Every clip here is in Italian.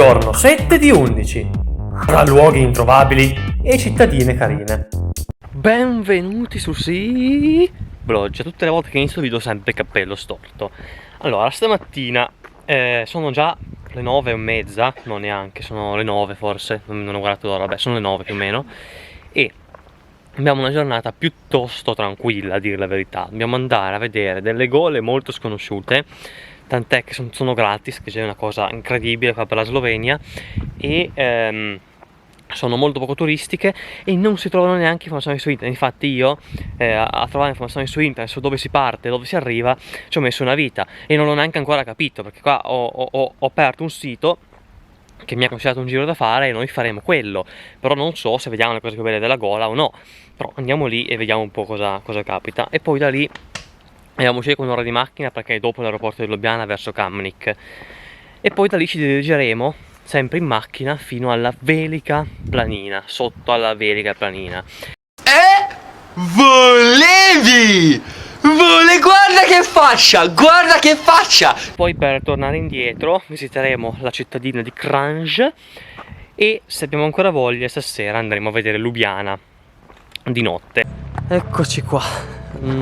giorno 7 di 11, tra luoghi introvabili e cittadine carine. Benvenuti su Bloggia. Tutte le volte che inizio il video ho sempre il cappello storto. Allora, stamattina sono già le 9:30, non neanche, sono le 9 forse, non ho guardato l'ora, vabbè sono le 9 più o meno. E abbiamo una giornata piuttosto tranquilla, a dire la verità. Dobbiamo andare a vedere delle gole molto sconosciute, tant'è che sono gratis, che c'è una cosa incredibile qua per la Slovenia, e sono molto poco turistiche e non si trovano neanche informazioni su internet. Infatti io a trovare informazioni su internet su dove si parte, dove si arriva, ci ho messo una vita e non l'ho neanche ancora capito, perché qua ho aperto un sito che mi ha consigliato un giro da fare e noi faremo quello, però non so se vediamo le cose più belle della gola o no. Però andiamo lì e vediamo un po' cosa capita, e poi da lì andiamo circa un'ora di macchina, perché è dopo l'aeroporto di Ljubljana verso Kamnik, e poi da lì ci dirigeremo sempre in macchina fino alla Velika Planina, sotto alla Velika Planina. Volevi! Guarda che faccia! Guarda che faccia! Poi per tornare indietro visiteremo la cittadina di Kranj e, se abbiamo ancora voglia, stasera andremo a vedere Ljubljana di notte. Eccoci qua,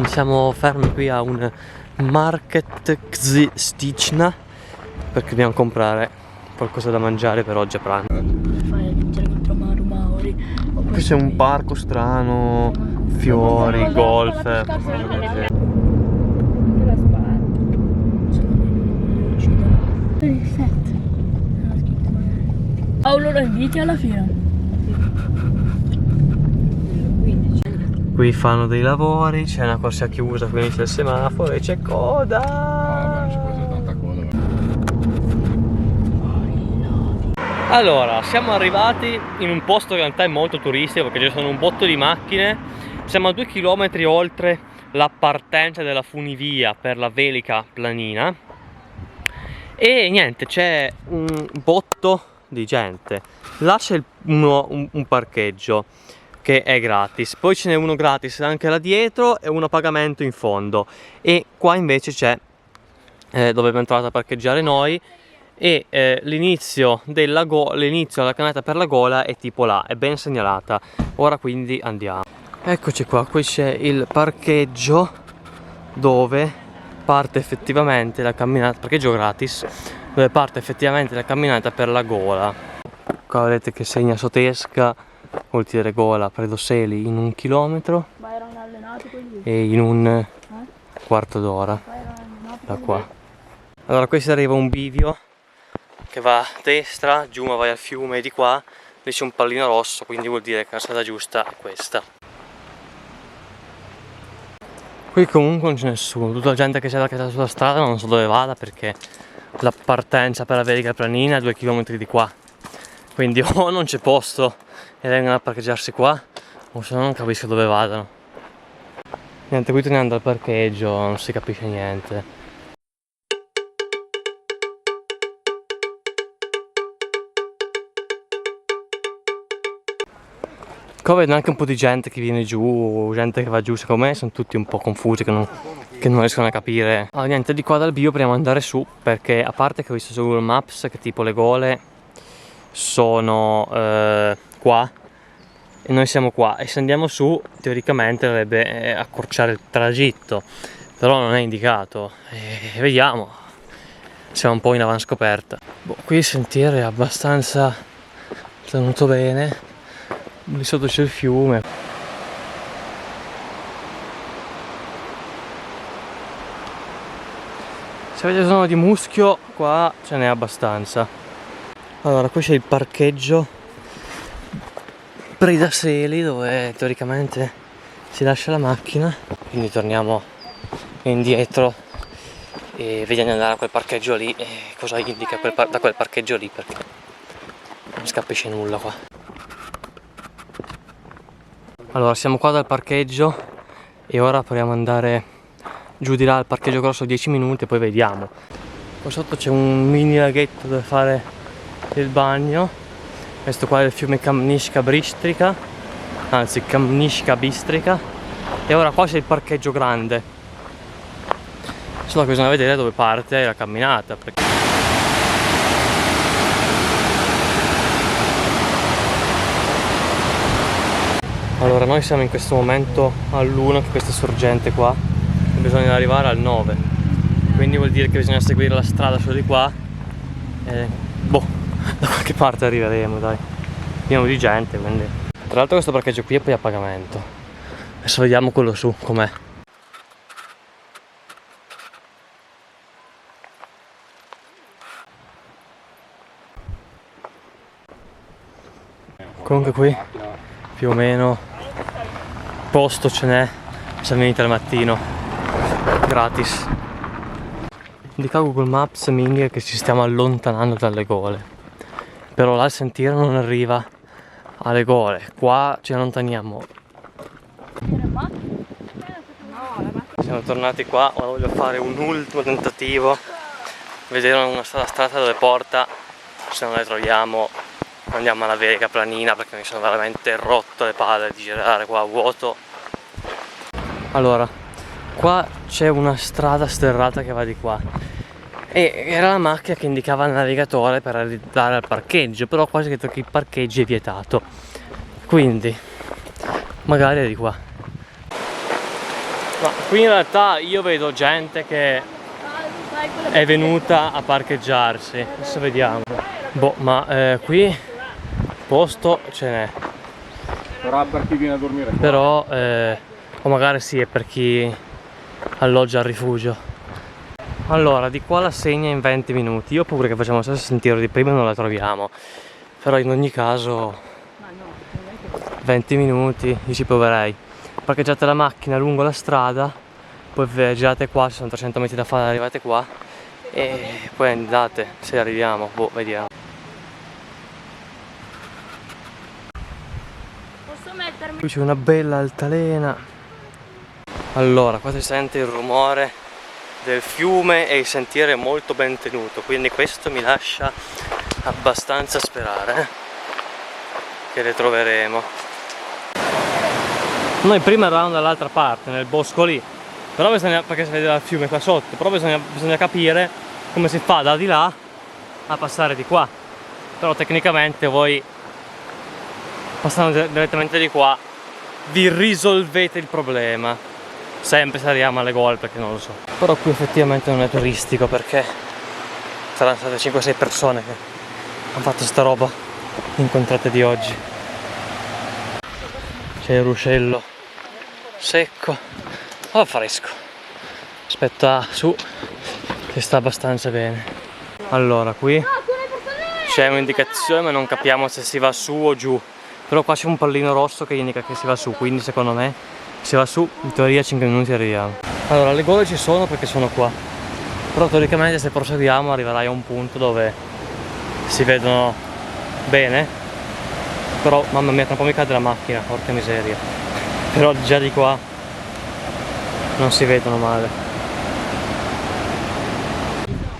siamo fermi qui a un Market Křižnice perché dobbiamo comprare qualcosa da mangiare per oggi a pranzo. Qui c'è un parco strano, fiori, golf. Paolo lo inviti alla fine. Qui fanno dei lavori, c'è una corsia chiusa, quindi c'è il semaforo e c'è coda. Allora, siamo arrivati in un posto che in realtà è molto turistico, perché ci sono un botto di macchine. Siamo a 2 km oltre la partenza della funivia per la Velika Planina. E niente, c'è un botto di gente. Là c'è un parcheggio che è gratis, poi ce n'è uno gratis anche là dietro e uno a pagamento in fondo, e qua invece c'è dove abbiamo entrato a parcheggiare noi, e l'inizio della camminata per la gola è tipo là, è ben segnalata. Ora quindi andiamo. Eccoci qua, qui c'è il parcheggio dove parte effettivamente la camminata, parcheggio gratis, dove parte effettivamente la camminata per la gola. Qua vedete che segna Sotesca, vuol dire gola, Predoseli in 1 chilometro. Ma erano allenati quelli? E in un quarto d'ora da qua. Allora qui si arriva a un bivio che va a destra, giù ma vai al fiume, e di qua lì c'è un pallino rosso, quindi vuol dire che la strada giusta è questa. Qui comunque non c'è nessuno, tutta la gente che c'è sulla strada non so dove vada, perché la partenza per la Velika Planina è 2 km di qua, quindi o non c'è posto e vengono a parcheggiarsi qua, o se no non capisco dove vadano. Niente, qui tornando al parcheggio non si capisce niente. Qua vedo anche un po' di gente che viene giù, gente che va giù. Secondo me sono tutti un po' confusi, che non riescono a capire. Allora niente, di qua dal bio proviamo ad andare su, perché a parte che ho visto su Google Maps che tipo le gole sono qua e noi siamo qua, e se andiamo su teoricamente dovrebbe accorciare il tragitto, però non è indicato, e vediamo, siamo un po' in avanscoperta. Qui il sentiero è abbastanza tenuto bene, lì sotto c'è il fiume. Se avete zona di muschio qua ce n'è abbastanza. Allora qui c'è il parcheggio Predaseli, dove teoricamente si lascia la macchina, quindi torniamo indietro e vediamo di andare a quel parcheggio lì e cosa indica da quel parcheggio lì, perché non si capisce nulla qua. Allora siamo qua dal parcheggio e ora proviamo ad andare giù di là al parcheggio grosso 10 minuti e poi vediamo. Qua sotto c'è un mini laghetto dove fare il bagno. Questo qua è il fiume Kamniška Bistrica, anzi Kamniška Bistrica, e ora qua c'è il parcheggio grande. Solo che bisogna vedere dove parte la camminata, perché Allora, noi siamo in questo momento all'1, che questa sorgente qua, e bisogna arrivare al 9, quindi vuol dire che bisogna seguire la strada solo di qua e boh, da qualche parte arriveremo, dai, pieno di gente, quindi. Tra l'altro questo parcheggio qui è poi a pagamento, adesso vediamo quello su com'è. Comunque qui più o meno posto ce n'è se venite al mattino, gratis. Indica Google Maps mi indica che ci stiamo allontanando dalle gole, però là il sentiero non arriva alle gole, qua ci allontaniamo. Siamo tornati qua, ora voglio fare un ultimo tentativo, vedere una strada dove porta, se non le troviamo andiamo alla Vega Planina, perché mi sono veramente rotto le palle di girare qua a vuoto. Allora, qua c'è una strada sterrata che va di qua e era la macchina che indicava il navigatore per andare al parcheggio, però quasi che il parcheggio è vietato, quindi magari è di qua. Ma qui in realtà io vedo gente che è venuta a parcheggiarsi, adesso vediamo. Boh, ma qui posto ce n'è, Sarà per chi viene a dormire qua. però o magari sì, è per chi alloggia al rifugio. Allora, di qua la segna in 20 minuti, io ho paura che facciamo lo stesso sentiero di prima e non la troviamo, però in ogni caso 20 minuti io ci proverei. Parcheggiate la macchina lungo la strada, poi girate qua, ci sono 300 metri da fare, arrivate qua e poi andate, se arriviamo, boh, vediamo. Posso mettermi? Qui c'è una bella altalena. Allora, qua si sente il rumore del fiume e il sentiero è molto ben tenuto, quindi questo mi lascia abbastanza sperare che le troveremo. Noi prima eravamo dall'altra parte, nel bosco lì, però bisogna, perché si vede il fiume qua sotto, però bisogna capire come si fa da di là a passare di qua. Però tecnicamente voi passando direttamente di qua vi risolvete il problema, sempre se arriviamo alle gole, perché non lo so. Però qui effettivamente non è turistico, perché saranno state 5-6 persone che hanno fatto sta roba incontrate di oggi. C'è il ruscello secco, oh fresco, aspetta su che sta abbastanza bene. Allora qui c'è un'indicazione ma non capiamo se si va su o giù, però qua c'è un pallino rosso che indica che si va su, quindi secondo me si va su, in teoria 5 minuti arriviamo. Allora le gole ci sono perché sono qua, però teoricamente se proseguiamo arriverai a un punto dove si vedono bene, però mamma mia tra un po' mi cade la macchina, porca miseria, però già di qua non si vedono male.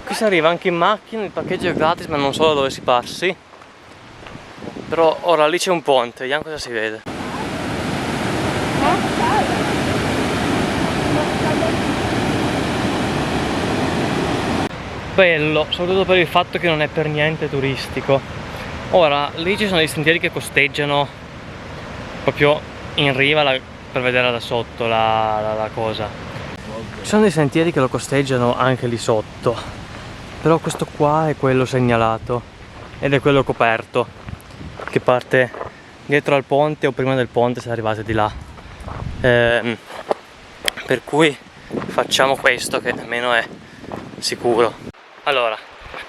Qui si arriva anche in macchina, il parcheggio è gratis ma non so da dove si passi, però ora lì c'è un ponte, vediamo cosa si vede. Bello, soprattutto per il fatto che non è per niente turistico. Ora, lì ci sono dei sentieri che costeggiano proprio in riva per vederla da sotto la cosa. Ci sono dei sentieri che lo costeggiano anche lì sotto, però questo qua è quello segnalato ed è quello coperto, che parte dietro al ponte o prima del ponte se arrivate di là. Per cui facciamo questo che almeno è sicuro. Allora,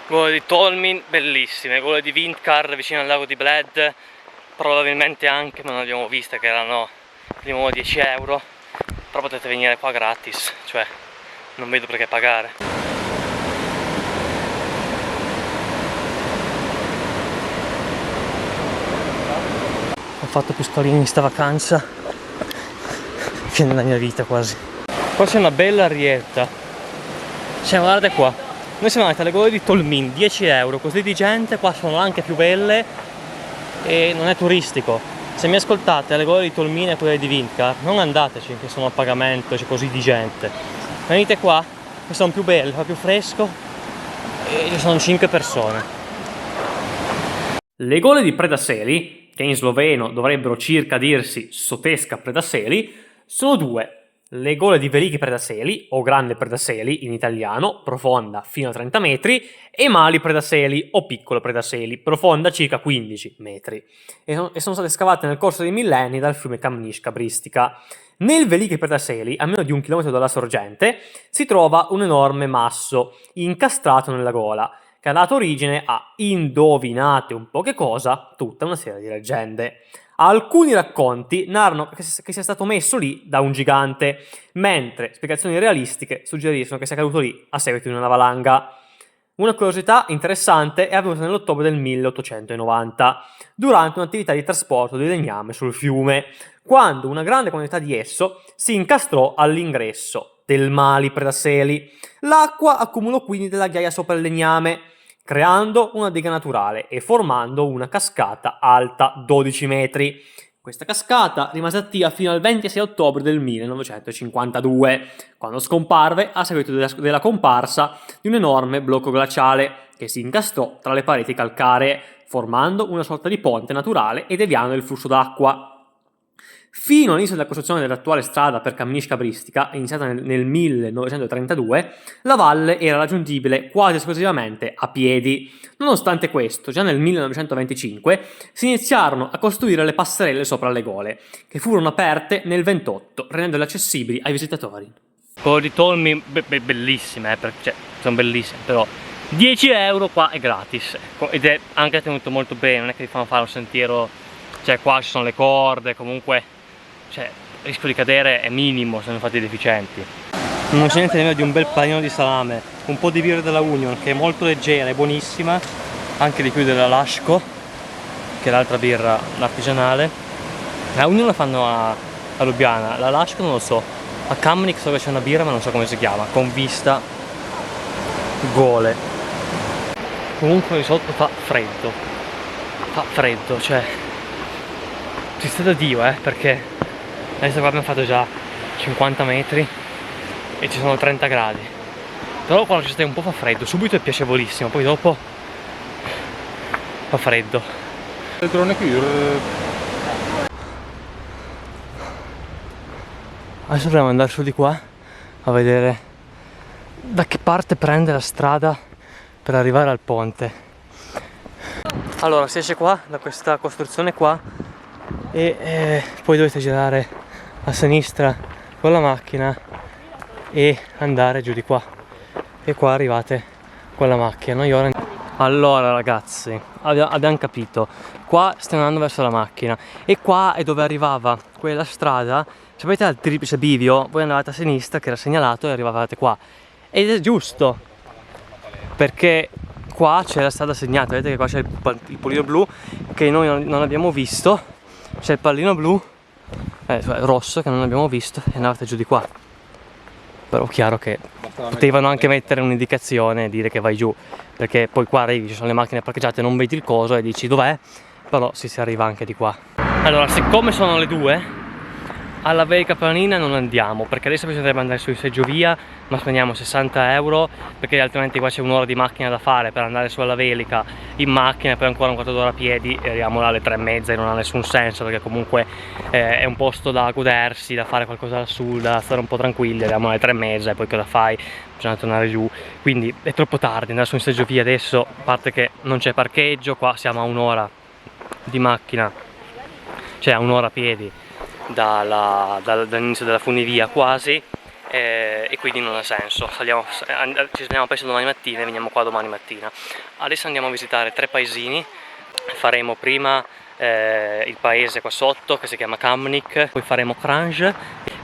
gole di Tolmin bellissime, gole di Windkar vicino al lago di Bled probabilmente anche, ma non le abbiamo viste, che erano di nuovo 10 euro, però potete venire qua gratis, cioè non vedo perché pagare. Ho fatto più scolini in sta vacanza che nella mia vita quasi. Qua c'è una bella arietta, cioè guardate qua, noi siamo andati alle gole di Tolmin, 10 euro, così di gente, qua sono anche più belle e non è turistico. Se mi ascoltate alle gole di Tolmin e quelle di Windkar, non andateci che sono a pagamento, c'è così di gente. Venite qua che sono più belle, fa più fresco e ci sono 5 persone. Le gole di Predaseli che in sloveno dovrebbero circa dirsi Sotesca Predaseli, sono due: le gole di Veliki Predaseli, o Grande Predaseli in italiano, profonda fino a 30 metri, e Mali Predaseli, o Piccolo Predaseli, profonda circa 15 metri, e sono state scavate nel corso dei millenni dal fiume Kamniška Bristica. Nel Veliki Predaseli, a meno di 1 chilometro dalla sorgente, si trova un enorme masso incastrato nella gola, che ha dato origine a, indovinate un po' che cosa, tutta una serie di leggende. Alcuni racconti narrano che sia stato messo lì da un gigante, mentre spiegazioni realistiche suggeriscono che sia caduto lì a seguito di una valanga. Una curiosità interessante è avvenuta nell'ottobre del 1890, durante un'attività di trasporto di legname sul fiume, quando una grande quantità di esso si incastrò all'ingresso del Mali Predaseli. L'acqua accumulò quindi della ghiaia sopra il legname, creando una diga naturale e formando una cascata alta 12 metri. Questa cascata rimase attiva fino al 26 ottobre del 1952, quando scomparve a seguito della comparsa di un enorme blocco glaciale che si incastrò tra le pareti calcaree, formando una sorta di ponte naturale e deviando il flusso d'acqua. Fino all'inizio della costruzione dell'attuale strada per Kamniška Bristica, iniziata nel 1932, la valle era raggiungibile quasi esclusivamente a piedi. Nonostante questo, già nel 1925 si iniziarono a costruire le passerelle sopra le gole, che furono aperte nel 28, rendendole accessibili ai visitatori. Con di tolmi bellissime, cioè sono bellissime, però 10 euro qua è gratis, ed è anche tenuto molto bene, non è che ti fanno fare un sentiero, cioè qua ci sono le corde, comunque, cioè, il rischio di cadere è minimo se non fate deficienti. Non c'è niente nemmeno di un bel panino di salame, un po' di birra della Union che è molto leggera e buonissima, anche di più della Laško, che è l'altra birra artigianale. La Union la fanno a Lubiana, la Laško non lo so, a Kamnik so che c'è una birra ma non so come si chiama, con vista gole. Comunque di sotto fa freddo, cioè ci sta da Dio, perché adesso qua abbiamo fatto già 50 metri e ci sono 30 gradi, però quando ci stai un po' fa freddo, subito è piacevolissimo, poi dopo fa freddo. Il drone qui. Adesso dovremmo andare su di qua a vedere da che parte prende la strada per arrivare al ponte. Allora si esce qua da questa costruzione qua e poi dovete girare a sinistra con la macchina e andare giù di qua, e qua arrivate con la macchina. Noi ora... Allora ragazzi, abbiamo capito, qua stiamo andando verso la macchina e qua è dove arrivava quella strada. Sapete al triplice bivio? Voi andavate a sinistra che era segnalato e arrivavate qua, ed è giusto perché qua c'è la strada segnata. Vedete che qua c'è il pallino blu che noi non abbiamo visto, c'è il pallino blu rosso che non abbiamo visto e andate giù di qua. Però chiaro che potevano anche mettere un'indicazione e dire che vai giù, perché poi qua arrivi, ci sono le macchine parcheggiate, non vedi il coso e dici dov'è, però si arriva anche di qua. Allora, siccome sono le 2, alla Velika Planina non andiamo, perché adesso bisognerebbe andare su in seggiovia, ma spendiamo 60 euro, perché altrimenti qua c'è un'ora di macchina da fare per andare su alla Velika in macchina e poi ancora un quarto d'ora a piedi e arriviamo là alle 3:30 e non ha nessun senso, perché comunque è un posto da godersi, da fare qualcosa lassù, da stare un po' tranquilli. Arriviamo alle 3:30 e poi cosa fai? Bisogna tornare giù, quindi è troppo tardi andare su in seggiovia adesso, a parte che non c'è parcheggio, qua siamo a un'ora di macchina, cioè a un'ora a piedi dall'inizio della funivia quasi, e quindi non ha senso. Ci svegliamo presto domani mattina e veniamo qua domani mattina. Adesso andiamo a visitare 3 paesini. Faremo prima il paese qua sotto che si chiama Kamnik, poi faremo Kranj,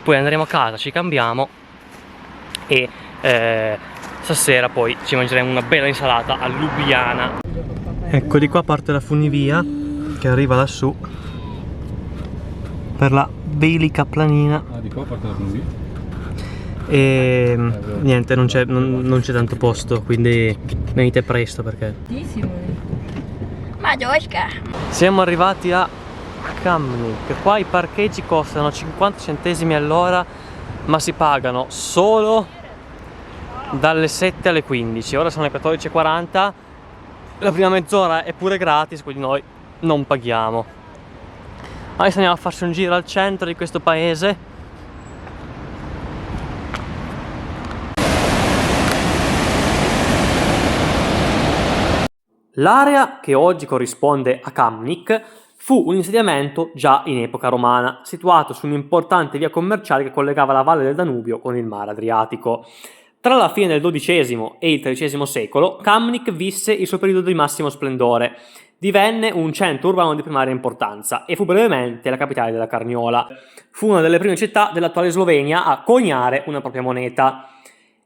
poi andremo a casa, ci cambiamo e stasera poi ci mangeremo una bella insalata a Lubiana. Ecco, di qua parte la funivia che arriva lassù per la Velika Planina. Di qua parte la funivia? E niente, non c'è tanto posto, quindi venite presto perché... Madosca! Siamo arrivati a Kamnik. Qua i parcheggi costano 50 centesimi all'ora, ma si pagano solo dalle 7 alle 15. Ora sono le 14:40. La prima mezz'ora è pure gratis, quindi noi non paghiamo. Adesso andiamo a farci un giro al centro di questo paese. L'area che oggi corrisponde a Kamnik fu un insediamento già in epoca romana, situato su un'importante via commerciale che collegava la valle del Danubio con il mare Adriatico. Tra la fine del XII e il XIII secolo, Kamnik visse il suo periodo di massimo splendore. Divenne un centro urbano di primaria importanza e fu brevemente la capitale della Carniola. Fu una delle prime città dell'attuale Slovenia a coniare una propria moneta.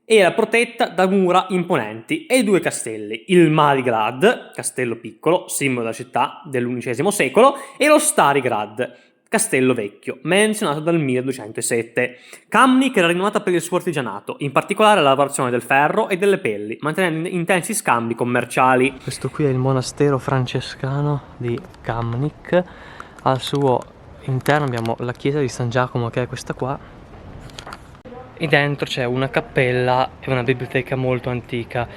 Era protetta da mura imponenti e due castelli, il Marigrad, castello piccolo, simbolo della città dell'XI secolo, e lo Starigrad, castello vecchio, menzionato dal 1207. Kamnik era rinomata per il suo artigianato, in particolare la lavorazione del ferro e delle pelli, mantenendo intensi scambi commerciali. Questo qui è il monastero francescano di Kamnik. Al suo interno abbiamo la chiesa di San Giacomo, che è questa qua. E dentro c'è una cappella e una biblioteca molto antica,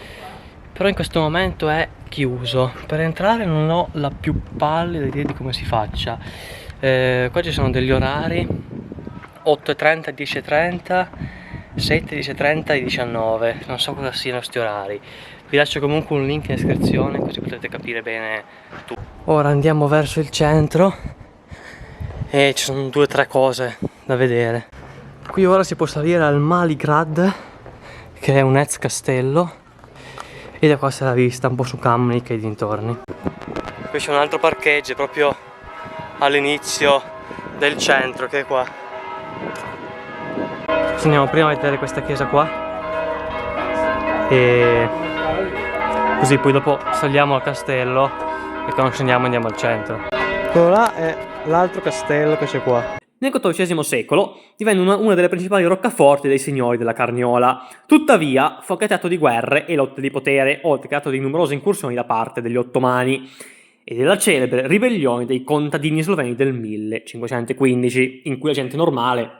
però in questo momento è chiuso. Per entrare non ho la più pallida idea di come si faccia. Qua ci sono degli orari: 8:30, 10:30, 7, 10:30 e 19. Non so cosa siano questi orari. Vi lascio comunque un link in descrizione così potete capire bene tutto. Ora andiamo verso il centro e ci sono 2 o 3 cose da vedere. Qui ora si può salire al Marigrad, che è un ex castello, e da qua c'è la vista un po' su Kamnik e dintorni. Qui c'è un altro parcheggio proprio all'inizio del centro, che è qua. Andiamo prima a vedere questa chiesa qua e così poi dopo saliamo al castello e quando scendiamo andiamo al centro. Quello là è l'altro castello che c'è qua. Nel XIV secolo divenne una delle principali roccaforti dei signori della Carniola. Tuttavia fu anche teatro di guerre e lotte di potere, oltre che teatro di numerose incursioni da parte degli ottomani e della celebre ribellione dei contadini sloveni del 1515, in cui la gente normale,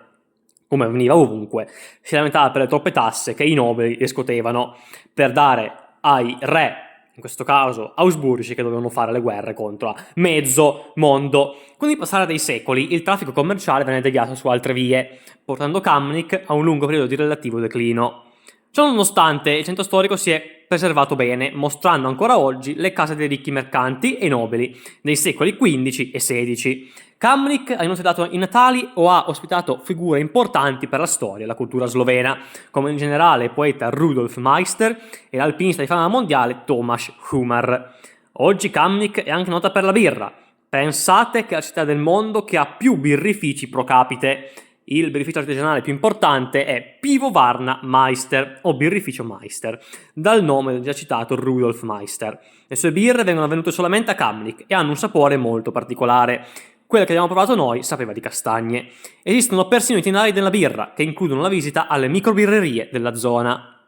come avveniva ovunque, si lamentava per le troppe tasse che i nobili riscuotevano per dare ai re, in questo caso ausburgici, che dovevano fare le guerre contro mezzo mondo. Con il passare dei secoli il traffico commerciale venne deviato su altre vie, portando Kamnik a un lungo periodo di relativo declino. Ciò nonostante, il centro storico si è preservato bene, mostrando ancora oggi le case dei ricchi mercanti e nobili dei secoli XV e XVI. Kamnik ha inoltre dato i natali o ha ospitato figure importanti per la storia e la cultura slovena, come in generale il poeta Rudolf Meister e l'alpinista di fama mondiale Tomáš Humar. Oggi Kamnik è anche nota per la birra. Pensate che è la città del mondo che ha più birrifici pro capite. Il birrificio artigianale più importante è Pivovarna Meister o birrificio Meister, dal nome del già citato Rudolf Meister. Le sue birre vengono vendute solamente a Kamnik e hanno un sapore molto particolare. Quella che abbiamo provato noi sapeva di castagne. Esistono persino itinerari della birra, che includono la visita alle microbirrerie della zona.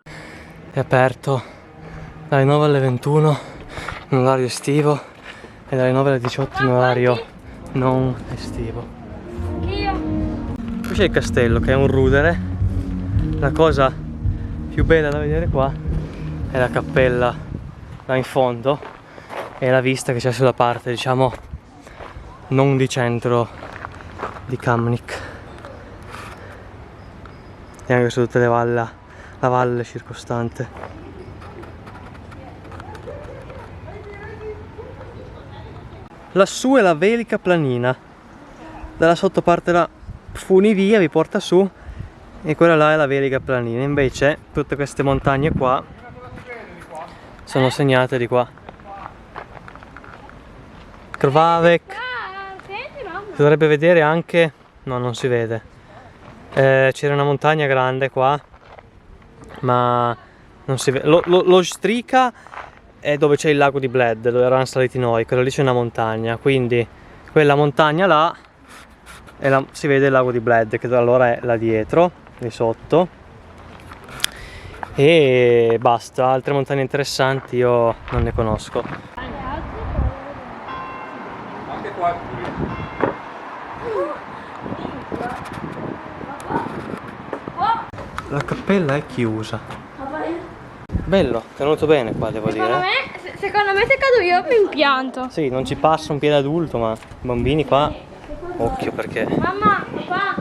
È aperto dalle 9 alle 21 in orario estivo e dalle 9 alle 18 in orario non estivo. Qui c'è il castello, che è un rudere. La cosa più bella da vedere qua è la cappella là in fondo e la vista che c'è sulla parte, diciamo, non di centro di Kamnik, e anche su tutte le valli, la valle circostante. Lassù è la Velica Planina, dalla sottoparte la funivia vi porta su e quella là è la Velica Planina. Invece tutte queste montagne qua sono segnate di qua. Krvavek. Si dovrebbe vedere anche, no, non si vede. C'era una montagna grande qua, ma non si vede. Lo Strica è dove c'è il lago di Bled, dove eravamo saliti noi. Quello lì c'è una montagna, quindi quella montagna là si vede il lago di Bled, che allora è là dietro, lì sotto. E basta, altre montagne interessanti io non ne conosco. Anche qua. La cappella è chiusa. Bello, tenuto bene qua, devo dire. Secondo me se cado io mi impianto. Sì, non ci passa un piede adulto, ma i bambini qua occhio perché Mamma, papà,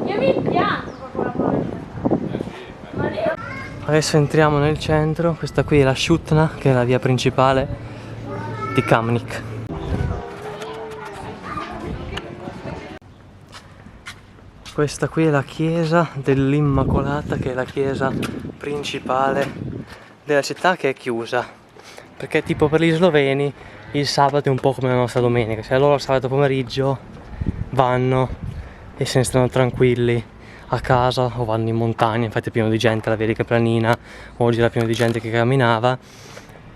io mi pianto con la pancia. adesso entriamo nel centro. Questa qui è la Shutna, che è la via principale di Kamnik. Questa qui è la chiesa dell'Immacolata, che è la chiesa principale della città, che è chiusa perché tipo per gli sloveni il sabato è un po' come la nostra domenica, cioè loro il sabato pomeriggio vanno e se ne stanno tranquilli a casa o vanno in montagna. Infatti è pieno di gente, la vedi che planina, oggi era pieno di gente che camminava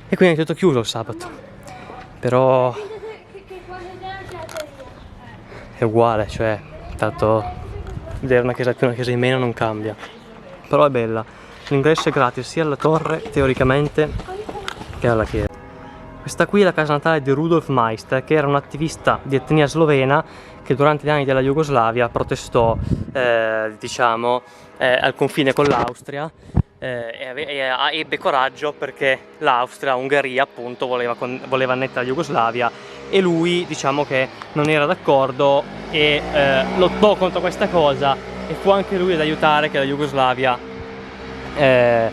e quindi è tutto chiuso il sabato, però è uguale, cioè tanto vedere una chiesa più una chiesa in meno non cambia, però è bella. L'ingresso è gratis sia alla torre teoricamente che alla chiesa. Questa qui è la casa natale di Rudolf Meister, che era un attivista di etnia slovena che durante gli anni della Jugoslavia protestò diciamo al confine con l'Austria e ebbe coraggio perché l'Austria, Ungheria appunto, voleva annettere la Jugoslavia e lui diciamo che non era d'accordo e lottò contro questa cosa e fu anche lui ad aiutare che la Jugoslavia a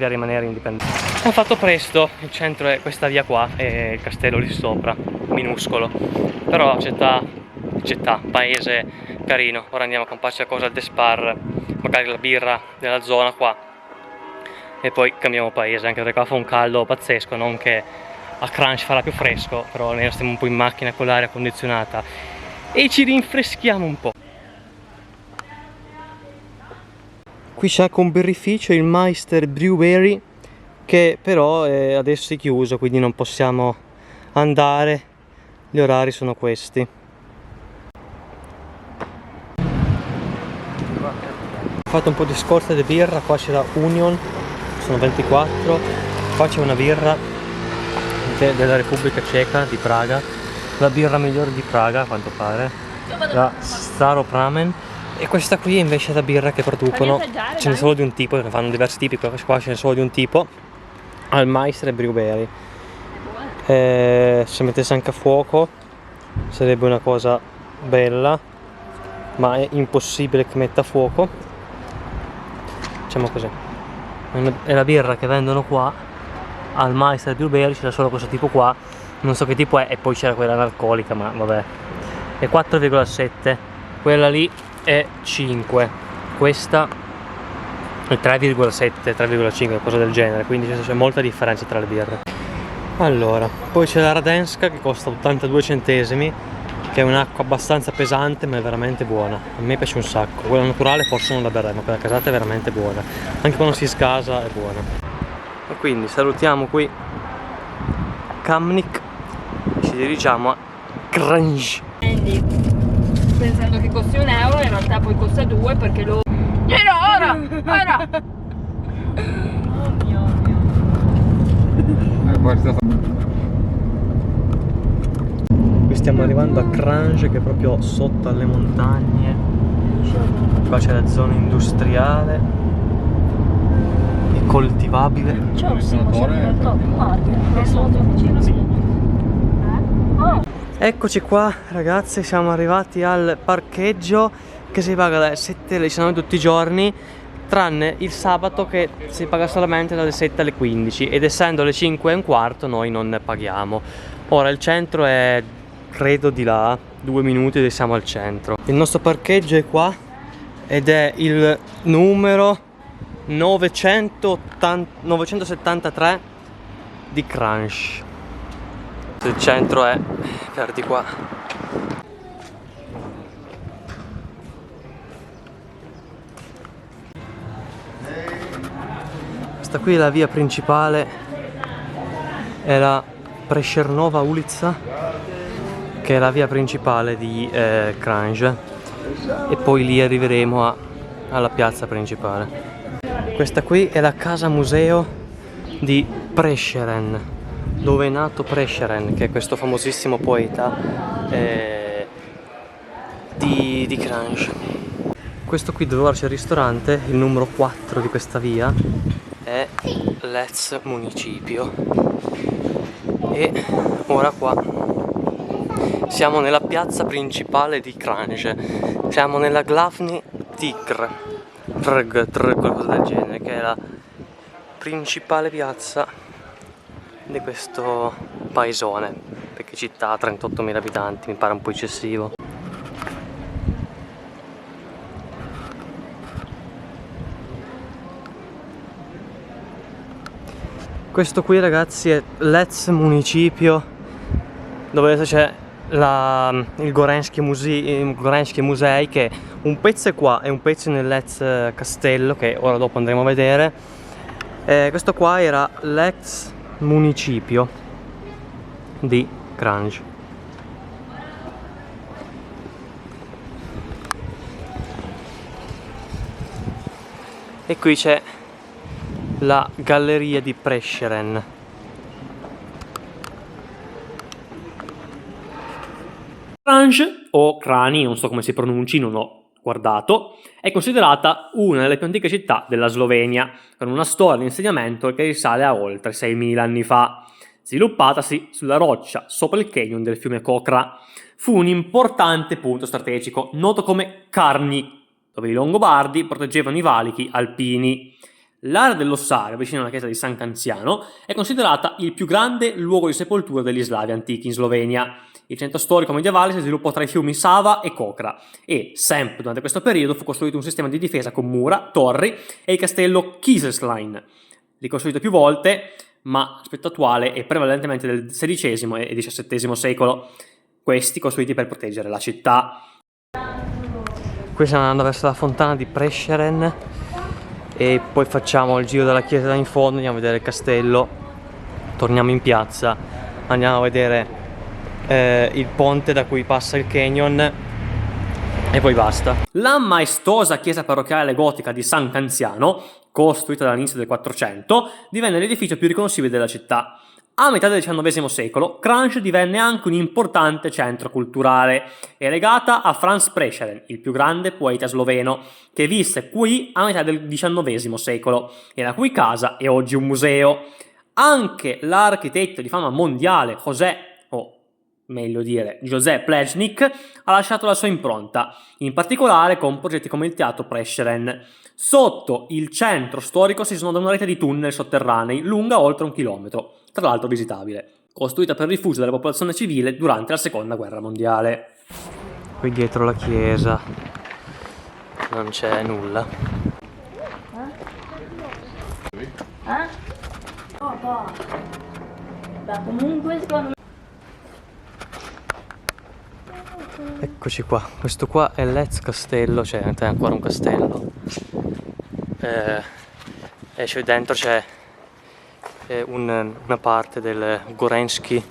rimanere indipendente. Ha fatto presto, il centro è questa via qua e il castello lì sopra, minuscolo, però città, paese carino. Ora andiamo a comprarci qualcosa al Despar, magari la birra della zona qua e poi cambiamo paese, anche perché qua fa un caldo pazzesco, non che a Crunch farà più fresco, però almeno stiamo un po' in macchina con l'aria condizionata e ci rinfreschiamo un po'. Qui c'è anche un birrificio, il Meister Brewery, che però adesso è chiuso, quindi non possiamo andare, gli orari sono questi. Ho fatto un po' di scorte di birra, qua c'è la Union, sono 24, qua c'è una birra della Repubblica Ceca di Praga, la birra migliore di Praga a quanto pare, la Staropramen. E questa qui è invece la birra che producono, ce n'è solo di un tipo, ne fanno diversi tipi, qua ce n'è solo di un tipo, al Meister Brewery. Se mettesse anche a fuoco sarebbe una cosa bella, ma è impossibile che metta a fuoco. Facciamo così. È la birra che vendono qua al Meister Brewery, c'era solo questo tipo qua, non so che tipo è, e poi c'era quella analcolica, ma vabbè. È 4,7, quella lì è 5, questa è 3,7, 3,5, cosa del genere, quindi c'è molta differenza tra le birre. Allora, poi c'è la Radenska che costa 82 centesimi, che è un'acqua abbastanza pesante ma è veramente buona, a me piace un sacco. Quella naturale forse non la berrei, ma quella casata è veramente buona, anche quando si scasa è buona. E quindi salutiamo qui Kamnik, ci dirigiamo a Crunch. Pensando che costi €1, in realtà poi costa 2 perché lo... Ora! Oh mio Dio. Qui stiamo arrivando a Crunch, che è proprio sotto alle montagne. Qua c'è la zona industriale e coltivabile. Ciao, siamo al top, guarda. Eccoci qua ragazzi, siamo arrivati al parcheggio che si paga dalle 7 alle 19 tutti i giorni, tranne il sabato che si paga solamente dalle 7 alle 15 ed essendo le 5:15 noi non ne paghiamo. Ora il centro è credo di là, 2 minuti e siamo al centro. Il nostro parcheggio è qua ed è il numero 973 di Crunch. Il centro è per di qua. Questa qui è la via principale, è la Prešernova ulica, che è la via principale di Crunch, e poi lì arriveremo alla piazza principale. Questa qui è la casa museo di Prešeren, dove è nato Prešeren, che è questo famosissimo poeta di Crunch. Questo qui dove ora c'è il ristorante, il numero 4 di questa via, è Let's Municipio. E ora qua Siamo nella piazza principale di Kranj. Siamo nella Glavny Trg, qualcosa del genere, che è la principale piazza di questo paesone. Perché città ha 38.000 abitanti, mi pare un po' eccessivo. Questo qui, ragazzi, è l'ex municipio dove adesso c'è il Gorenski Musei, che un pezzo è qua e un pezzo nell'ex castello, che ora dopo andremo a vedere. Questo qua era l'ex municipio di Kranj. E qui c'è la galleria di Prešeren. Kranj, o Krani, non so come si pronunci, non ho guardato, è considerata una delle più antiche città della Slovenia, con una storia di insediamento che risale a oltre 6.000 anni fa, sviluppatasi sulla roccia sopra il canyon del fiume Kokra. Fu un importante punto strategico, noto come Karnik, dove i Longobardi proteggevano i valichi alpini. L'area dell'ossario, vicino alla chiesa di San Canziano, è considerata il più grande luogo di sepoltura degli slavi antichi in Slovenia. Il centro storico medievale si sviluppò tra i fiumi Sava e Kokra e, sempre durante questo periodo, fu costruito un sistema di difesa con mura, torri e il castello Kieselstein, ricostruito più volte, ma aspetto attuale è prevalentemente del XVI e XVII secolo, questi costruiti per proteggere la città. Qui stiamo andando verso la fontana di Prešeren e poi facciamo il giro della chiesa là in fondo, andiamo a vedere il castello, torniamo in piazza, andiamo a vedere il ponte da cui passa il canyon e poi basta. La maestosa chiesa parrocchiale gotica di San Canziano, costruita dall'inizio del 400, divenne l'edificio più riconoscibile della città. A metà del XIX secolo, Kranj divenne anche un importante centro culturale. È legata a Franz Prešeren, il più grande poeta sloveno, che visse qui a metà del XIX secolo e la cui casa è oggi un museo. Anche l'architetto di fama mondiale José Plečnik ha lasciato la sua impronta, in particolare con progetti come il teatro Prešeren. Sotto il centro storico si snoda una rete di tunnel sotterranei lunga oltre 1 chilometro, tra l'altro visitabile, costruita per rifugio della popolazione civile durante la Seconda Guerra Mondiale. Qui dietro la chiesa non c'è nulla. Comunque Eccoci qua, questo qua è l'ex castello, cioè è ancora un castello, e cioè dentro c'è una parte del Gorenski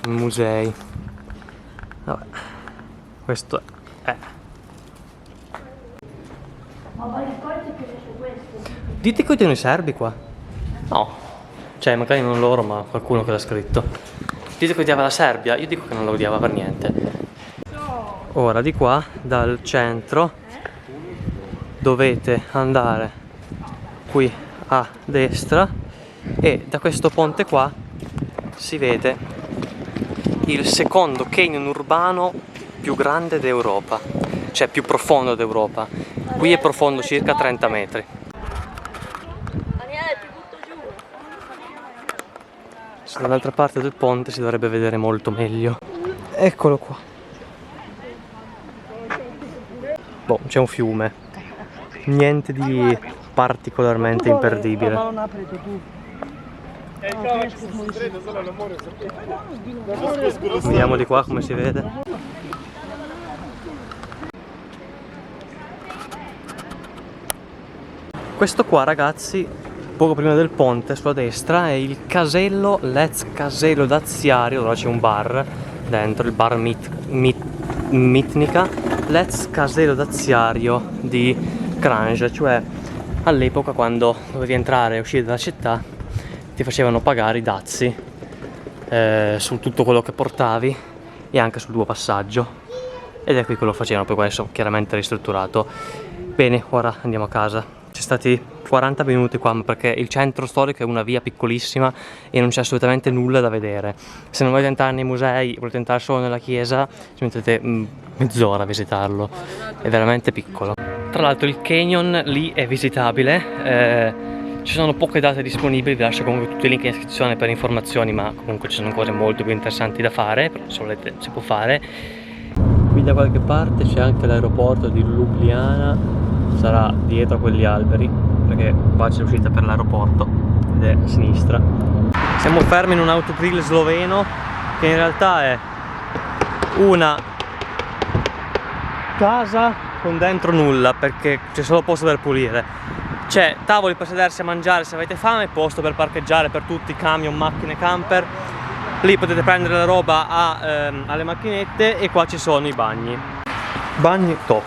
Musei. Vabbè, questo è. Dite che odiano i serbi qua? No, cioè magari non loro, ma qualcuno che l'ha scritto. Dite che odiava la Serbia, io dico che non la odiava per niente. Ora di qua, dal centro, dovete andare qui a destra e da questo ponte qua si vede il secondo canyon urbano più grande d'Europa, cioè più profondo d'Europa. Qui è profondo circa 30 metri. Dall'altra parte del ponte si dovrebbe vedere molto meglio. Eccolo qua. Boh, c'è un fiume, niente di particolarmente imperdibile. Vediamo di qua come si vede. Questo qua, ragazzi, poco prima del ponte sulla destra è il casello, l'ex casello daziario, allora c'è un bar dentro, il bar Mitnica, l'ex casello daziario di Kranj, cioè all'epoca quando dovevi entrare e uscire dalla città ti facevano pagare i dazi su tutto quello che portavi e anche sul tuo passaggio, ed è qui che lo facevano, poi adesso chiaramente ristrutturato. Bene, ora andiamo a casa. Siete stati 40 minuti qua, perché il centro storico è una via piccolissima e non c'è assolutamente nulla da vedere. Se non volete entrare nei musei, volete entrare solo nella chiesa, ci mettete mezz'ora a visitarlo, è veramente piccolo. Tra l'altro il canyon lì è visitabile, ci sono poche date disponibili, vi lascio comunque tutti i link in descrizione per informazioni, ma comunque ci sono cose molto più interessanti da fare, però se volete si può fare. Qui da qualche parte c'è anche l'aeroporto di Ljubljana, sarà dietro a quegli alberi, perché qua c'è l'uscita per l'aeroporto ed è a sinistra. Siamo fermi in un autogrill sloveno che in realtà è una casa con dentro nulla, perché c'è solo posto per pulire. C'è tavoli per sedersi a mangiare se avete fame, posto per parcheggiare per tutti, camion, macchine, camper. Lì potete prendere la roba alle macchinette e qua ci sono i bagni. Bagni top.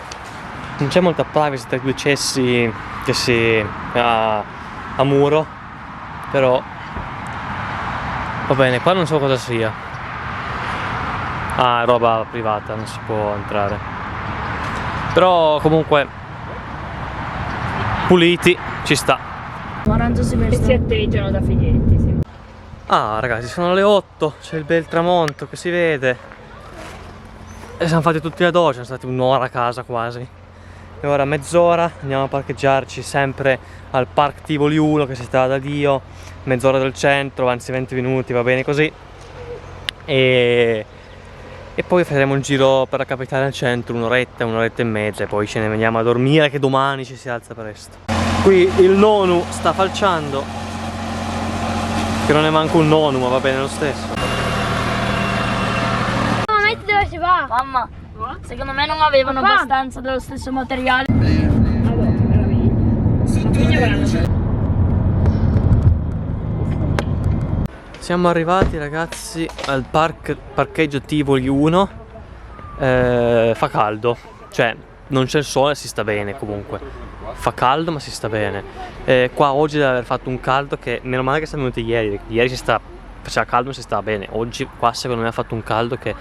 Non c'è molta privacy tra i due cessi che si a muro, però va bene, qua non so cosa sia. Ah, è roba privata, non si può entrare. Però comunque puliti, ci sta. E si atteggiano da fighetti, sì. Ah ragazzi, sono le 8, c'è il bel tramonto che si vede. E siamo fatti tutti la doccia, siamo stati un'ora a casa quasi. E ora mezz'ora andiamo a parcheggiarci sempre al Park Tivoli 1 che si sta da Dio. Mezz'ora del centro, anzi 20 minuti, va bene così. E poi faremo un giro per la capitale al centro, un'oretta e mezza, e poi ce ne veniamo a dormire che domani ci si alza presto. Qui il nonu sta falciando, che non è manco un nonu, ma va bene lo stesso. Mamma, dove si va? Mamma, Secondo me non avevano abbastanza dello stesso materiale. Siamo arrivati ragazzi al parcheggio Tivoli 1. Fa caldo, cioè non c'è il sole, si sta bene comunque. Fa caldo ma si sta bene. Qua oggi deve aver fatto un caldo che meno male che siamo venuti ieri. Ieri faceva caldo e si stava bene. Oggi qua secondo me ha fatto un caldo che è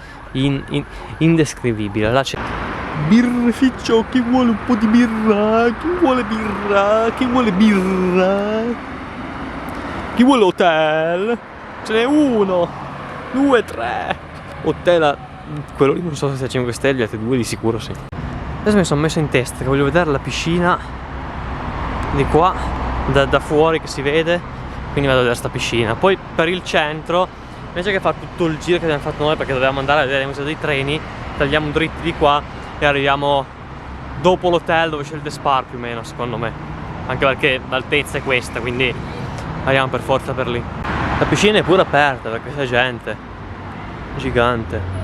indescrivibile. Là c'è birrificio, chi vuole un po' di birra? Chi vuole birra? Chi vuole birra? Chi vuole hotel? Ce n'è 1, 2, 3. Hotel, quello lì non so se sia 5 stelle, gli altri 2 di sicuro sì. Adesso mi sono messo in testa che voglio vedere la piscina di qua, da fuori che si vede, quindi vado a vedere sta piscina. Poi per il centro, invece che fare tutto il giro che abbiamo fatto noi, perché dovevamo andare a vedere il museo dei treni, tagliamo dritti di qua e arriviamo dopo l'hotel dove c'è il Despar più o meno, secondo me. Anche perché l'altezza è questa, quindi andiamo per forza per lì. La piscina è pure aperta perché c'è gente, gigante.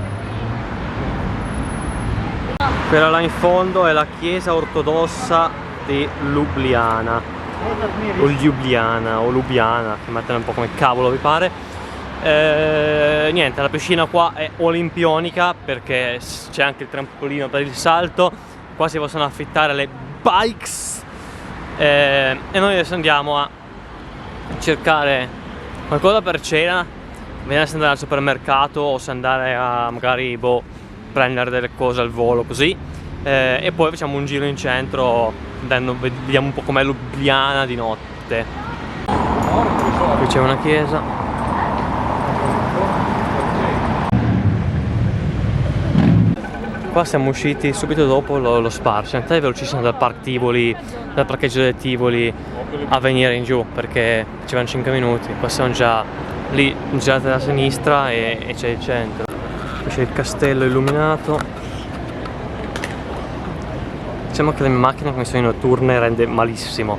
Quella là in fondo è la chiesa ortodossa di Ljubljana, o Ljubljana, chiamatela un po' come cavolo vi pare. Niente, la piscina qua è olimpionica perché c'è anche il trampolino per il salto. Qua si possono affittare le bikes e noi adesso andiamo a cercare qualcosa per cena, vedere se andare al supermercato o se andare a magari prendere delle cose al volo così, e poi facciamo un giro in centro, vediamo un po' com'è Ljubljana di notte. Qui c'è una chiesa. Qua siamo usciti subito dopo lo Spar, siamo andati velocissimo dal Park Tivoli, dal parcheggio del Tivoli a venire in giù perché ci vanno 5 minuti. Qua siamo già lì, girate a sinistra e c'è il centro. Qui c'è il castello illuminato. Diciamo che la mia macchina con missioni notturne rende malissimo,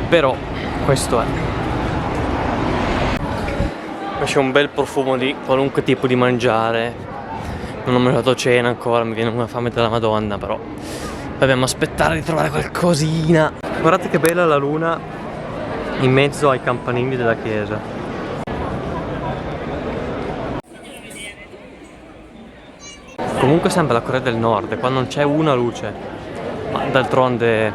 però questo è. Qua c'è un bel profumo di qualunque tipo di mangiare. Non ho mangiato cena ancora, mi viene una fame della Madonna, però dobbiamo aspettare di trovare qualcosina. Guardate che bella la luna in mezzo ai campanili della chiesa. Comunque sembra la Corea del Nord, qua non c'è una luce, ma d'altronde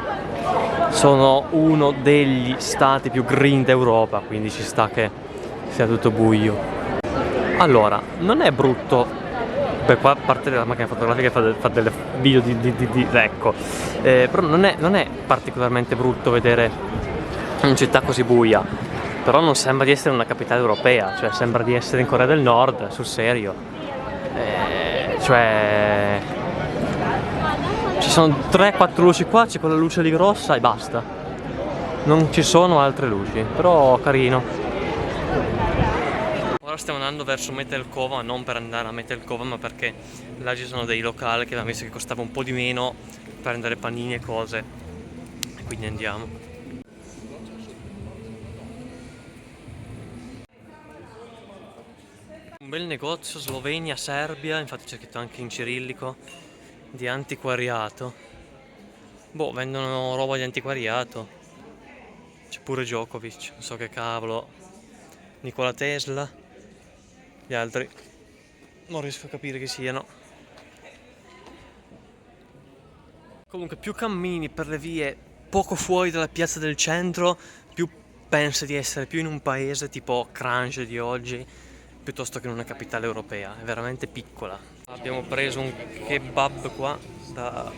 sono uno degli stati più green d'Europa, quindi ci sta che sia tutto buio. Allora, non è brutto Beh, qua a parte la macchina fotografica fa delle video ecco. Però non è particolarmente brutto vedere una città così buia. Però non sembra di essere una capitale europea, cioè sembra di essere in Corea del Nord, sul serio. Cioè ci sono 3-4 luci qua, c'è quella luce lì grossa e basta. Non ci sono altre luci, però carino. Ora stiamo andando verso Metelkova, non per andare a Metelkova, ma perché là ci sono dei locali che abbiamo visto che costava un po' di meno per prendere panini e cose. E quindi andiamo. Un bel negozio, Slovenia, Serbia, infatti c'è scritto anche in cirillico, di antiquariato. Boh, vendono roba di antiquariato. C'è pure Djokovic, non so che cavolo. Nikola Tesla. Gli altri non riesco a capire chi siano. Comunque più cammini per le vie poco fuori dalla piazza del centro, più pensi di essere più in un paese tipo Kranj di oggi, piuttosto che in una capitale europea. È veramente piccola. Abbiamo preso un kebab qua da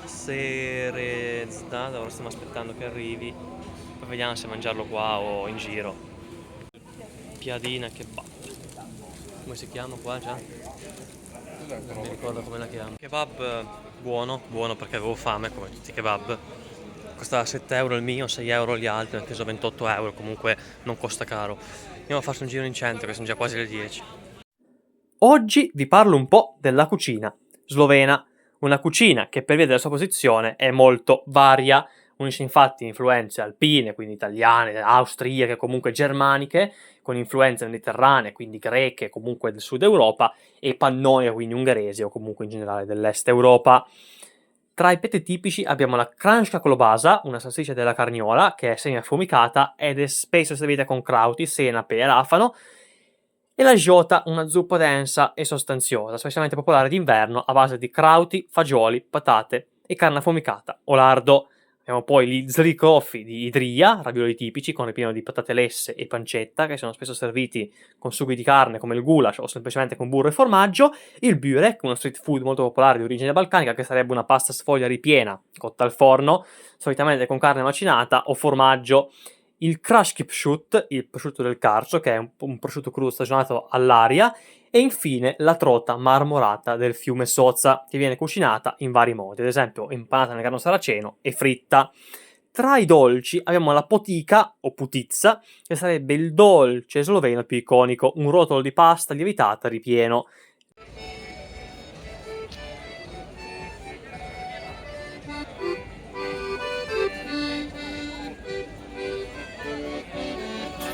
Serezda, ora stiamo aspettando che arrivi, poi vediamo se mangiarlo qua o in giro. Piadina kebab. Come si chiama qua già? Non mi ricordo come la chiamo. Kebab buono perché avevo fame come tutti i kebab. Costava 7 euro il mio, 6 euro gli altri, ho preso 28 euro, comunque non costa caro. Andiamo a farci un giro in centro che sono già quasi le 10. Oggi vi parlo un po' della cucina slovena. Una cucina che per via della sua posizione è molto varia. Unisce infatti influenze alpine, quindi italiane, austriache, comunque germaniche, con influenze mediterranee, quindi greche, comunque del sud Europa, e pannoniche, quindi ungheresi o comunque in generale dell'est Europa. Tra i piatti tipici abbiamo la kranjska klobasa, una salsiccia della carniola che è semi-affumicata ed è spesso servita con krauti, senape e rafano, e la jota, una zuppa densa e sostanziosa, specialmente popolare d'inverno a base di krauti, fagioli, patate e carne affumicata o lardo. Abbiamo poi gli zrikofi di Idrija, ravioli tipici con ripieno di patate lesse e pancetta, che sono spesso serviti con sughi di carne come il goulash o semplicemente con burro e formaggio. Il börek, uno street food molto popolare di origine balcanica, che sarebbe una pasta sfoglia ripiena, cotta al forno, solitamente con carne macinata o formaggio. Il krashki pshut, il prosciutto del Carso, che è un prosciutto crudo stagionato all'aria. E infine la trota marmorata del fiume Soza, che viene cucinata in vari modi, ad esempio impanata nel grano saraceno e fritta. Tra i dolci abbiamo la potica o putizza, che sarebbe il dolce sloveno più iconico, un rotolo di pasta lievitata ripieno.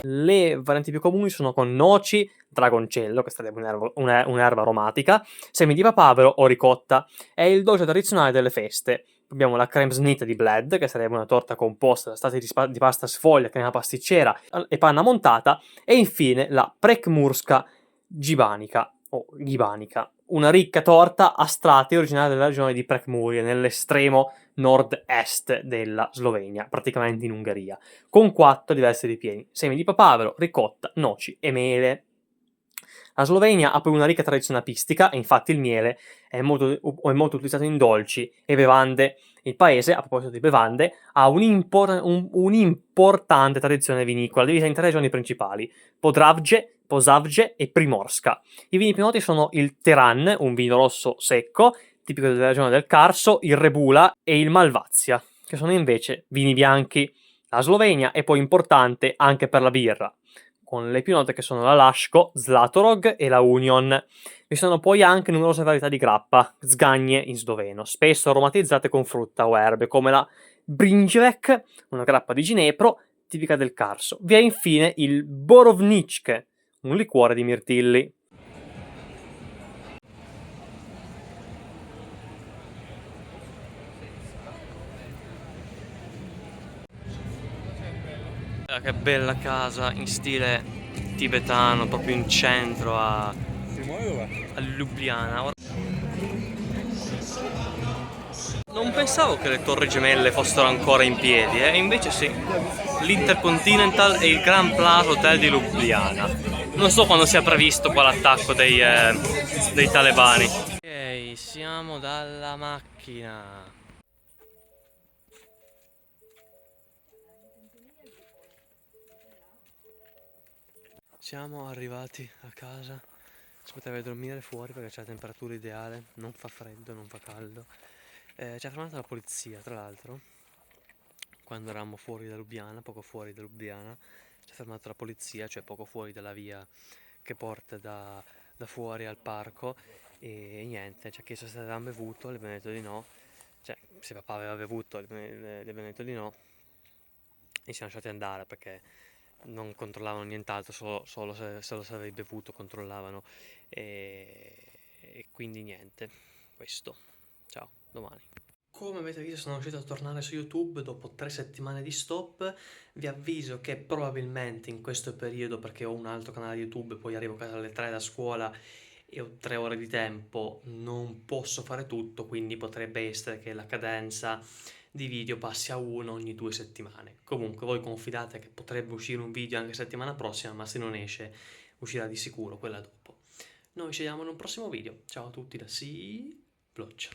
Le varianti più comuni sono con noci, dragoncello, che sarebbe un'erba aromatica, semi di papavero o ricotta. È il dolce tradizionale delle feste. Abbiamo la kremsnita di Bled, che sarebbe una torta composta da stati di pasta sfoglia, crema pasticcera e panna montata. E infine la prekmurska gibanica o ghibanica, una ricca torta a strati originaria della regione di Prekmurje, nell'estremo nord-est della Slovenia, praticamente in Ungheria, con 4 diversi ripieni: semi di papavero, ricotta, noci e mele. La Slovenia ha poi una ricca tradizione apistica, e infatti il miele è molto utilizzato in dolci e bevande. Il paese, a proposito di bevande, ha un'importante tradizione vinicola, divisa in 3 regioni principali: Podravje, Posavje e Primorska. I vini più noti sono il Teran, un vino rosso secco, tipico della regione del Carso, il Rebula e il Malvazia, che sono invece vini bianchi. La Slovenia è poi importante anche per la birra, con le più note che sono la Laško, Zlatorog e la Union. Vi sono poi anche numerose varietà di grappa, zgagne in sloveno, spesso aromatizzate con frutta o erbe, come la Brinjevek, una grappa di ginepro tipica del Carso. Vi è infine il Borovničke, un liquore di mirtilli. Che bella casa in stile tibetano, proprio in centro a Ljubljana. Non pensavo che le torri gemelle fossero ancora in piedi, invece sì. L'Intercontinental e il Grand Plaza Hotel di Ljubljana. Non so quando sia previsto qua l'attacco dei talebani. Ok, siamo dalla macchina. Siamo arrivati a casa. Si potrebbe dormire fuori perché c'è la temperatura ideale, non fa freddo, non fa caldo. Ci ha fermato la polizia, tra l'altro, quando eravamo fuori da Lubiana, poco fuori da Lubiana. Ci ha fermato la polizia, cioè poco fuori dalla via che porta da fuori al parco, e niente, ci ha chiesto se avevamo bevuto, le abbiamo detto di no, cioè se papà aveva bevuto le abbiamo detto di no, e siamo lasciati andare perché non controllavano nient'altro, solo se avevi bevuto controllavano, e quindi niente, questo, ciao, domani. Come avete visto sono riuscito a tornare su YouTube dopo 3 settimane di stop. Vi avviso che probabilmente in questo periodo, perché ho un altro canale YouTube, poi arrivo a casa alle 3 da scuola e ho 3 ore di tempo, non posso fare tutto, quindi potrebbe essere che la cadenza di video passi a uno ogni 2 settimane. Comunque voi confidate che potrebbe uscire un video anche settimana prossima, ma se non esce uscirà di sicuro quella dopo. Noi ci vediamo in un prossimo video. Ciao a tutti da Bloccia.